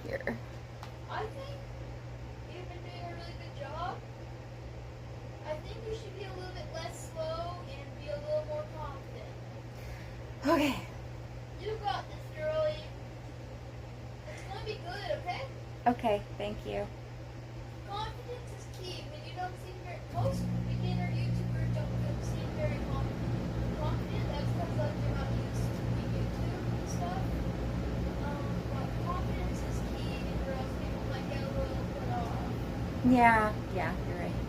here. I think you've been doing a really good job. I think you should be a little bit less slow and be a little more confident. Okay. You got this, girlie. It's gonna be good, okay? Okay, thank you. Confidence is key. When you don't seem very, most beginner YouTubers don't seem very confident. That's because they're not used to YouTube and stuff. But confidence is key, or else people might get a little put off. Yeah, you're right.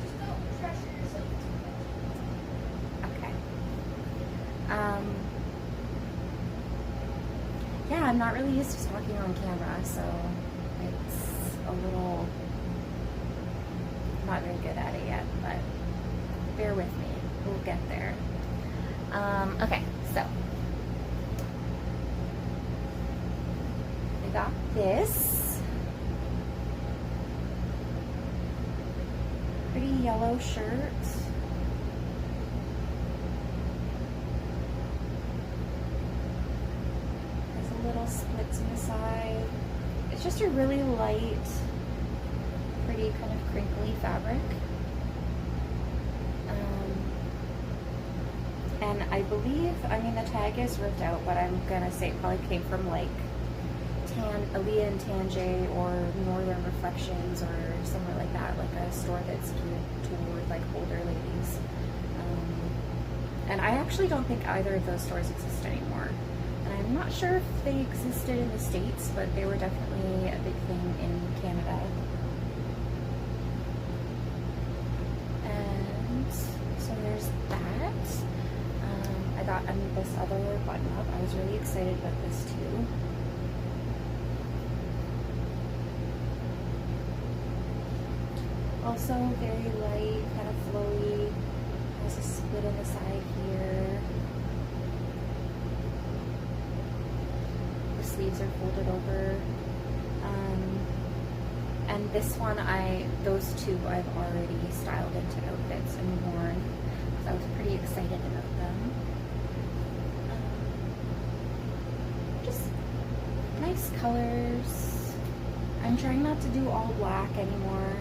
Just don't pressure yourself too much. Okay. Yeah, I'm not really used to talking on camera, so it's a little, not very good at it yet, but bear with me. We'll get there. Okay, so I got this pretty yellow shirt. Little splits in the side. It's just a really light, pretty kind of crinkly fabric. And I believe, I mean, the tag is ripped out, but I'm gonna say it probably came from like Aaliyah and Tanjay or Northern Reflections or somewhere like that, like a store that's geared toward like older ladies. And I actually don't think either of those stores exist anymore. I'm not sure if they existed in the States, but they were definitely a big thing in Canada. And so there's that. I got this other button up. I was really excited about this too. Also very light, kind of flowy. Has a split on the side here. Sleeves are folded over, and this one, those two I've already styled into outfits and worn, because I was pretty excited about them. Just nice colors. I'm trying not to do all black anymore,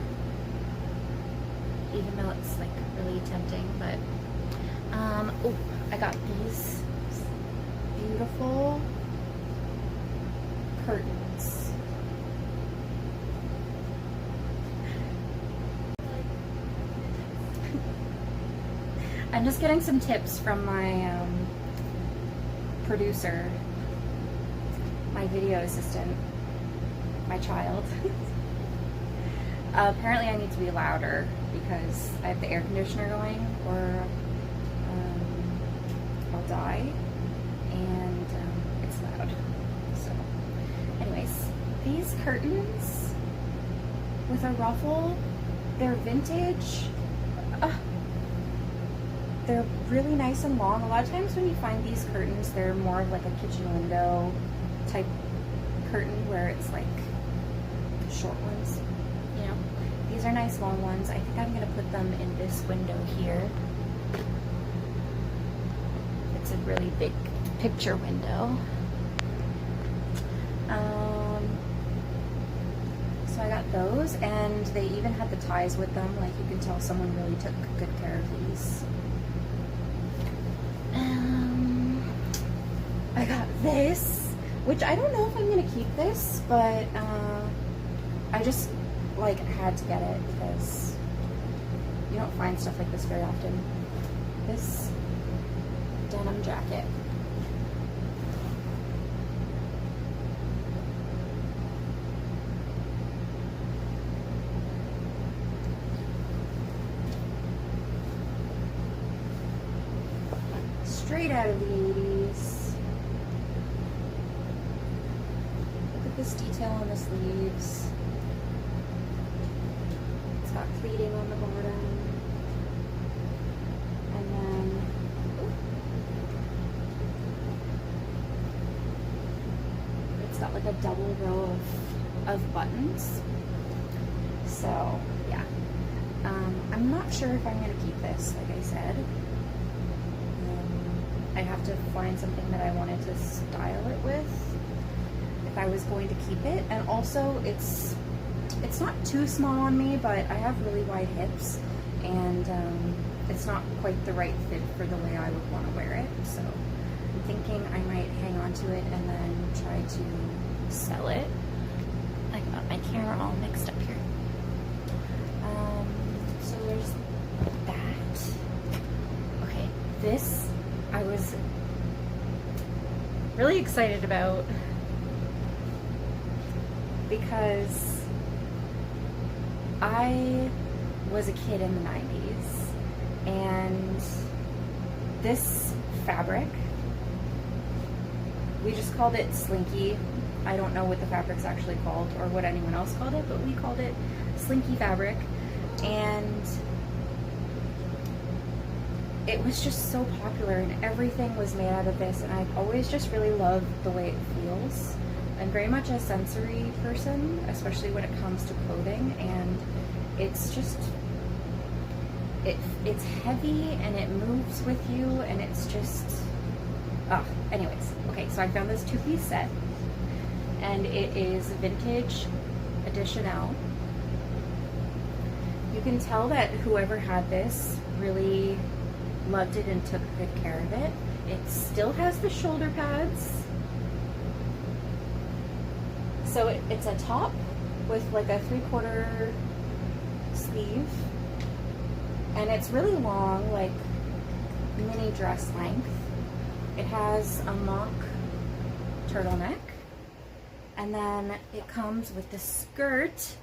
even though it's like really tempting, but oh, I got these beautiful curtains. I'm just getting some tips from my producer, my video assistant, my child. Apparently I need to be louder because I have the air conditioner going or I'll die, and it's loud. So anyways, these curtains with a ruffle, they're vintage. They're really nice and long. A lot of times when you find these curtains, they're more of like a kitchen window type curtain where it's like short ones, you know. These are nice long ones. I think I'm gonna put them in this window here. It's a really big picture window. So I got those, and they even had the ties with them. Like, you can tell someone really took good care of these. I got this, which I don't know if I'm gonna keep this, but I just like had to get it because you don't find stuff like this very often. This denim jacket. Straight out of the 80s. Look at this detail on the sleeves. It's got pleating on the bottom. And then it's got like a double row of buttons. So yeah. I'm not sure if I'm going to keep this, like I said. I have to find something that I wanted to style it with. I if I was going to keep it. And also it's not too small on me, but I have really wide hips, and it's not quite the right fit for the way I would want to wear it. So I'm thinking I might hang on to it and then try to sell it. I got my camera all mixed up here. So there's that. Okay, this I was really excited about because I was a kid in the 90s, and this fabric, we just called it Slinky. I don't know what the fabric's actually called or what anyone else called it, but we called it Slinky fabric, and it was just so popular, and everything was made out of this, and I've always just really loved the way it feels. I'm very much a sensory person, especially when it comes to clothing, and it's just, it's heavy and it moves with you, and it's just, anyways. Okay, so I found this two-piece set, and it is vintage edition L. You can tell that whoever had this really loved it and took good care of it. It still has the shoulder pads. So it's a top with like a 3/4 sleeve, and it's really long, like mini dress length. It has a mock turtleneck, and then it comes with the skirt,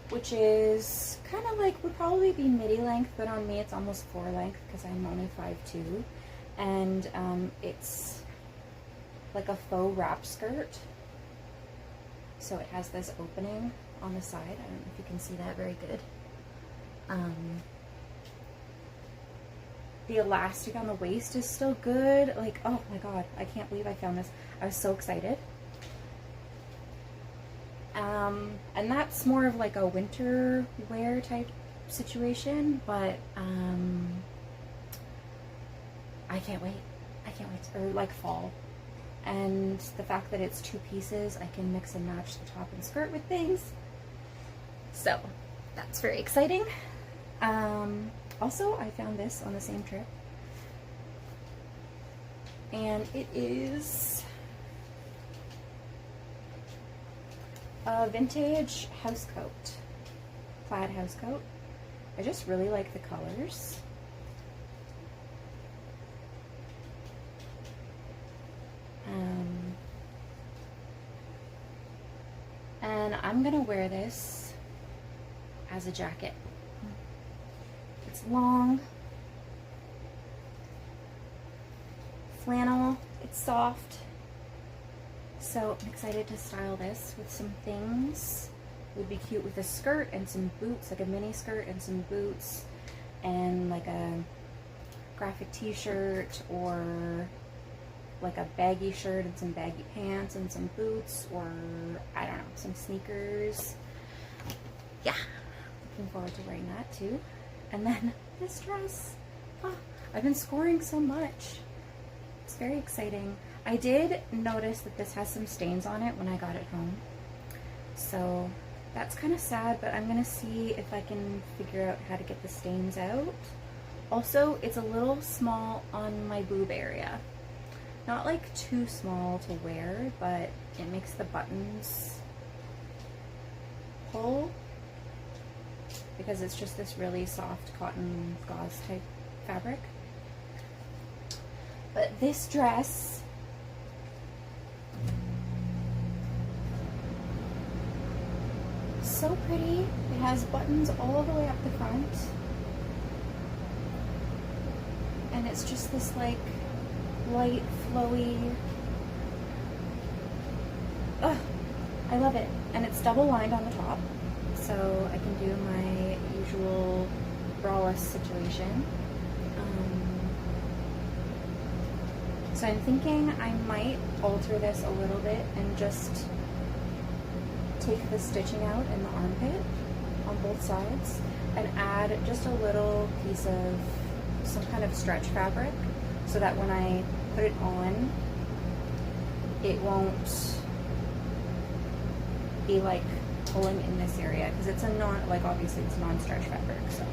which is kind of like, would probably be midi length, but on me it's almost floor length because I'm only 5'2", and it's like a faux wrap skirt. So it has this opening on the side. I don't know if you can see that very good. The elastic on the waist is still good. Like, oh my god, I can't believe I found this. I was so excited. And that's more of like a winter wear type situation, but I can't wait. I can't wait. Or like fall. And the fact that it's 2 pieces, I can mix and match the top and skirt with things. So that's very exciting. Also, I found this on the same trip, and it is a vintage house coat, plaid house coat. I just really like the colors. And I'm gonna wear this as a jacket. It's long, flannel, it's soft, so I'm excited to style this with some things. It would be cute with a skirt and some boots, like a mini skirt and some boots, and like a graphic t-shirt, or like a baggy shirt and some baggy pants and some boots, or I don't know, some sneakers. Yeah, looking forward to wearing that too. And then this dress, I've been scoring so much. It's very exciting. I did notice that this has some stains on it when I got it home, so that's kind of sad, but I'm gonna see if I can figure out how to get the stains out. Also, it's a little small on my boob area. Not like too small to wear, but it makes the buttons pull because it's just this really soft cotton gauze type fabric. But this dress, so pretty. It has buttons all the way up the front, and it's just this like light, flowy, I love it. And it's double lined on the top, so I can do my usual braless situation. So I'm thinking I might alter this a little bit and just take the stitching out in the armpit on both sides and add just a little piece of some kind of stretch fabric, so that when I put it on, it won't be like pulling in this area, because it's a obviously it's non-stretch fabric, so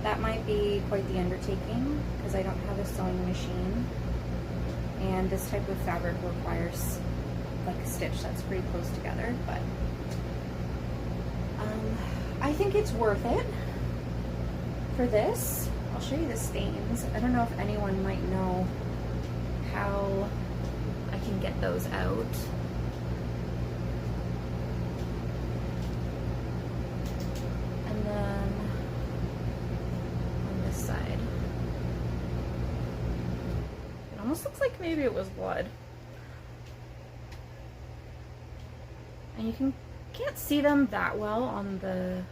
that might be quite the undertaking because I don't have a sewing machine, and this type of fabric requires like a stitch that's pretty close together, but I think it's worth it for this. I'll show you the stains. I don't know if anyone might know how I can get those out. And then on this side, it almost looks like maybe it was blood. And you can't see them that well on the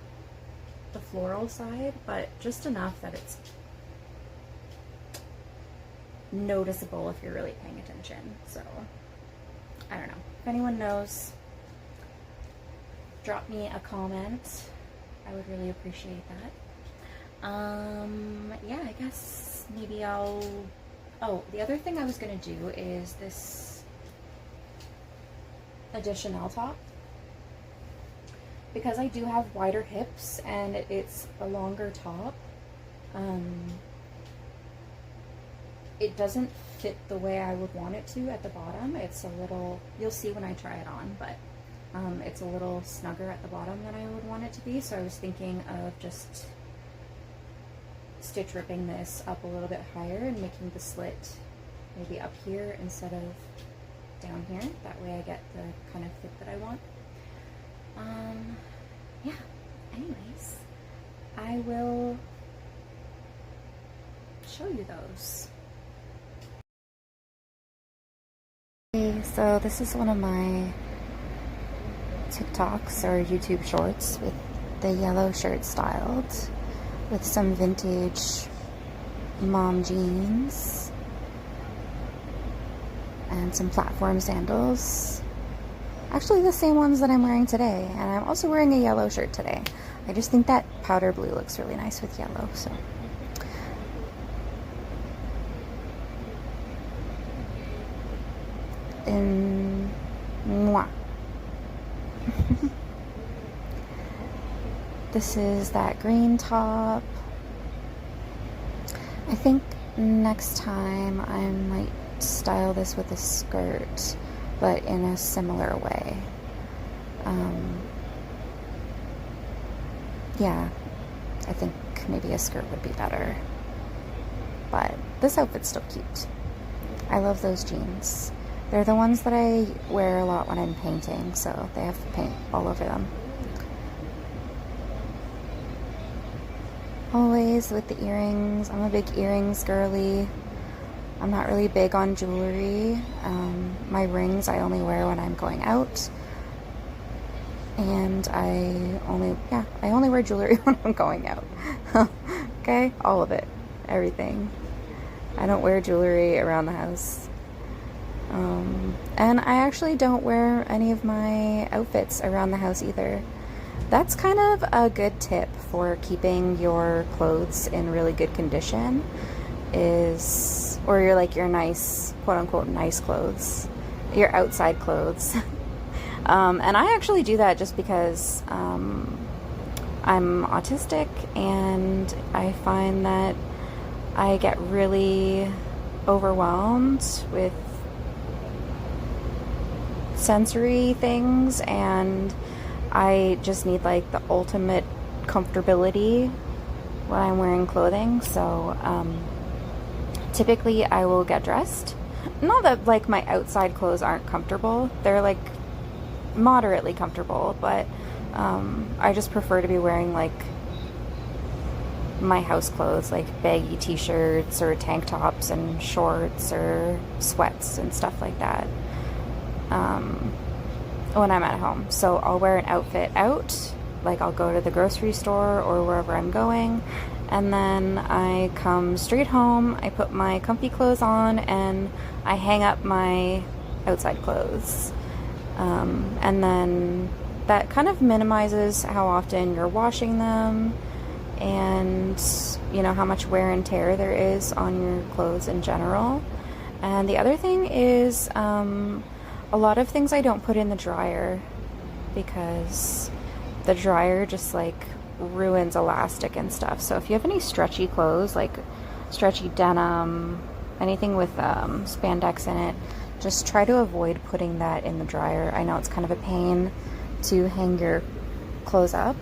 floral side, but just enough that it's noticeable if you're really paying attention. So I don't know. If anyone knows, drop me a comment. I would really appreciate that. Yeah, I guess maybe I'll... Oh, the other thing I was gonna do is this additional top. Because I do have wider hips and it's a longer top, it doesn't fit the way I would want it to at the bottom. It's a little, you'll see when I try it on, but it's a little snugger at the bottom than I would want it to be. So I was thinking of just stitch ripping this up a little bit higher and making the slit maybe up here instead of down here. That way I get the kind of fit that I want. Yeah, anyways, I will show you those. Okay, so this is one of my TikToks or YouTube shorts with the yellow shirt styled with some vintage mom jeans and some platform sandals. Actually the same ones that I'm wearing today, and I'm also wearing a yellow shirt today. I just think that powder blue looks really nice with yellow, so. And mwah. This is that green top. I think next time I might style this with a skirt, but in a similar way. Yeah, I think maybe a skirt would be better. But this outfit's still cute. I love those jeans. They're the ones that I wear a lot when I'm painting, so they have paint all over them. Always with the earrings. I'm a big earrings girly. I'm not really big on jewelry. My rings I only wear when I'm going out. And I only wear jewelry when I'm going out. Okay? All of it. Everything. I don't wear jewelry around the house. And I actually don't wear any of my outfits around the house either. That's kind of a good tip for keeping your clothes in really good condition or your nice, quote unquote, nice clothes, your outside clothes. And I actually do that just because I'm autistic, and I find that I get really overwhelmed with sensory things, and I just need like the ultimate comfortability when I'm wearing clothing. So typically I will get dressed. Not that like my outside clothes aren't comfortable, they're like moderately comfortable, but I just prefer to be wearing like my house clothes, like baggy t-shirts or tank tops and shorts or sweats and stuff like that when I'm at home. So I'll wear an outfit out, like I'll go to the grocery store or wherever I'm going, and then I come straight home, I put my comfy clothes on, and I hang up my outside clothes. And then that kind of minimizes how often you're washing them, and you know how much wear and tear there is on your clothes in general. And the other thing is a lot of things I don't put in the dryer because the dryer just like ruins elastic and stuff. So if you have any stretchy clothes, like stretchy denim, anything with spandex in it, just try to avoid putting that in the dryer. I know it's kind of a pain to hang your clothes up,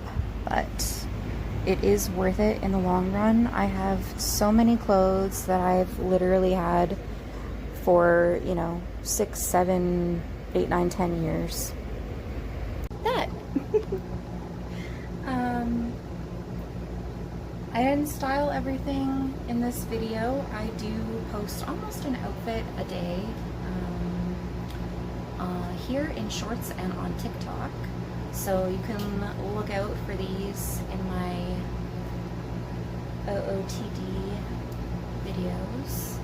but it is worth it in the long run. I have so many clothes that I've literally had for, you know, 6, 7, 8, 9, 10 years. That. I didn't style everything in this video. I do post almost an outfit a day here in Shorts and on TikTok. So you can look out for these in my OOTD videos.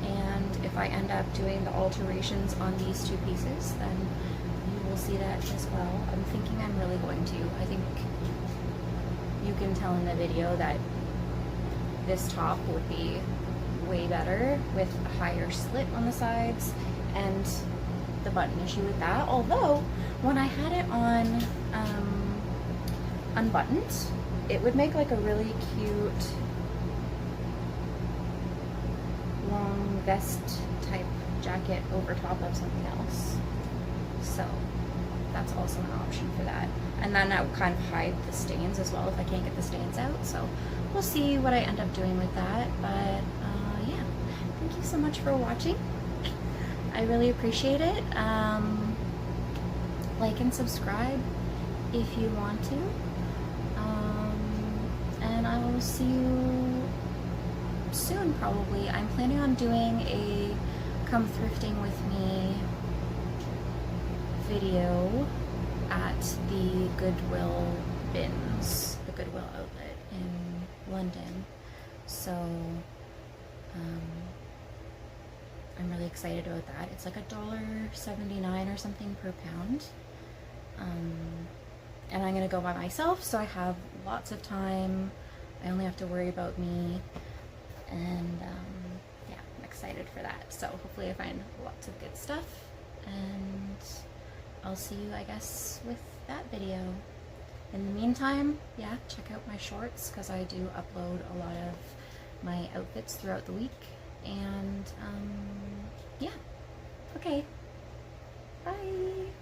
And if I end up doing the alterations on these two pieces, then you will see that as well. I'm thinking I'm really going to. I think you can tell in the video that this top would be way better with a higher slit on the sides and the button issue with that. Although when I had it on unbuttoned, it would make like a really cute long vest type jacket over top of something else. So that's also an option for that. And then that would kind of hide the stains as well if I can't get the stains out. So we'll see what I end up doing with that. But yeah, thank you so much for watching. I really appreciate it. Like and subscribe if you want to. And I will see you soon, probably. I'm planning on doing a come thrifting with me video at the Goodwill bins, the Goodwill outlet in London. So I'm really excited about that. It's like $1.79 or something per pound. And I'm gonna go by myself, so I have lots of time. I only have to worry about me, and yeah, I'm excited for that. So hopefully I find lots of good stuff, and I'll see you, I guess, with that video. In the meantime, yeah, check out my shorts, because I do upload a lot of my outfits throughout the week, and yeah, okay, bye!